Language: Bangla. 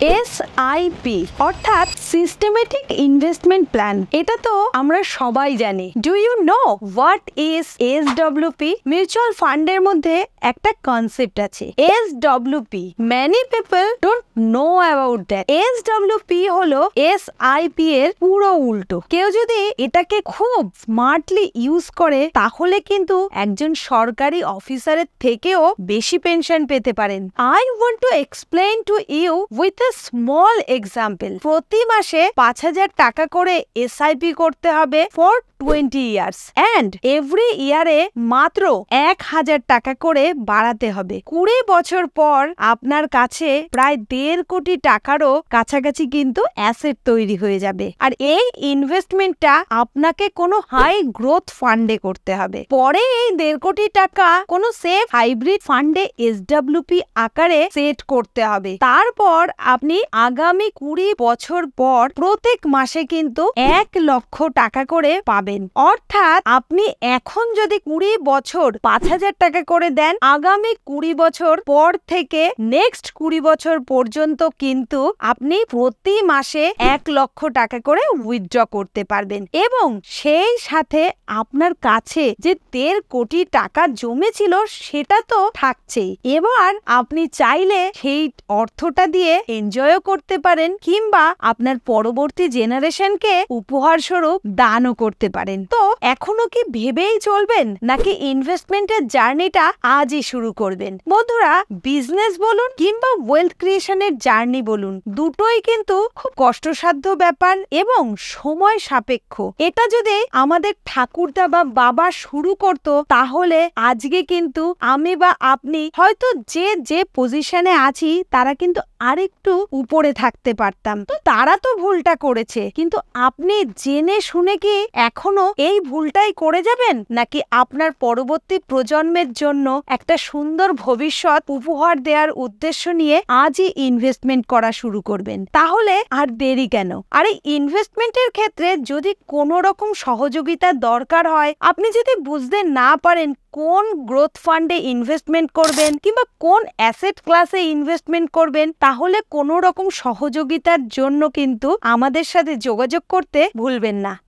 SIP অর্থাৎ সিস্টেমেটিক ইনভেস্টমেন্ট প্ল্যান। এটা তো আমরা সবাই জানি। Do you know what is SWP? Mutual ফান্ডের মধ্যে একটা কনসেপ্ট আছে SWP। Many people don't know about that. SWP হলো SIP এর পুরো উল্টো। কেউ যদি এটাকে খুব স্মার্টলি ইউজ করে তাহলে কিন্তু একজন সরকারি অফিসারের থেকেও বেশি পেনশন পেতে পারেন। I want to explain to you with a small example. প্রতি মাসে 5,000 টাকা করে SIP করতে হবে for 20 years and every ইয়ারে মাত্র 1,000 টাকা করে বাড়াতে হবে। 20 বছর পর আপনার কাছে প্রায় 1.5 কোটি টাকারও কাছাকাছি কিন্তু অ্যাসেট তৈরি হয়ে যাবে। আর এই ইনভেস্টমেন্টটা আপনাকে কোনো হাই গ্রোথ ফান্ডে করতে হবে। পরে এই 1.5 কোটি টাকা কোনো সেফ হাইব্রিড ফান্ডে SWP আকারে সেট করতে হবে। তারপর আপনি আগামী 20 বছর পর প্রত্যেক মাসে কিন্তু 1 লক্ষ টাকা করে পাবেন। অর্থাৎ আপনি এখন যদি 20 বছর 5,000 টাকা করে দেন, আগামী 20 বছর পর থেকে নেক্সট 20 বছর পর্যন্ত কিন্তু আপনি প্রতি মাসে 1 লক্ষ টাকা করে উইথড্র করতে পারবেন এবং সেই সাথে আপনার কাছে যে 1.5 কোটি টাকা জমেছিল সেটা তো থাকছেই। এবার আপনি চাইলে সেই অর্থটা দিয়ে এনজয়ও করতে পারেন কিংবা আপনার পরবর্তী জেনারেশনকে উপহার স্বরূপ দানও করতে পারেন। তো এখনো কি ভেবেই চলবেন নাকি ইনভেস্টমেন্টের জার্নিটা আজই শুরু করবেন? বন্ধুরা, বিজনেস বলুন কিংবা ওয়েলথ ক্রিয়েশনের জার্নি বলুন, দুটোই কিন্তু খুব কষ্টসাধ্য ব্যাপার এবং সময় সাপেক্ষ। এটা যদি আমাদের ঠাকুরদা বা বাবা শুরু করত তাহলে আজকে কিন্তু আমি বা আপনি হয়তো যে পজিশনে আছি তারা কিন্তু আরেকটু উপরে থাকতে পারতাম। তো তারা তো ভুলটা করেছে, কিন্তু আপনি জেনে শুনে কি এখনো এই ভুলটাই করে যাবেন নাকি আপনার পরবর্তী প্রজন্মের জন্য একটা সুন্দর ভবিষ্যৎ উপহার দেওয়ার উদ্দেশ্য নিয়ে আজই ইনভেস্টমেন্ট করা শুরু করবেন? তাহলে আর দেরি কেন? আর এই ইনভেস্টমেন্টের ক্ষেত্রে যদি কোনো রকম সহযোগিতা দরকার হয়, আপনি যদি বুঝতে না পারেন কোন গ্রোথ ফান্ডে ইনভেস্টমেন্ট করবেন কিংবা কোন অ্যাসেট ক্লাসে ইনভেস্টমেন্ট করবেন, তাহলে কোনো রকম সহযোগিতার জন্য কিন্তু আমাদের সাথে যোগাযোগ করতে ভুলবেন না।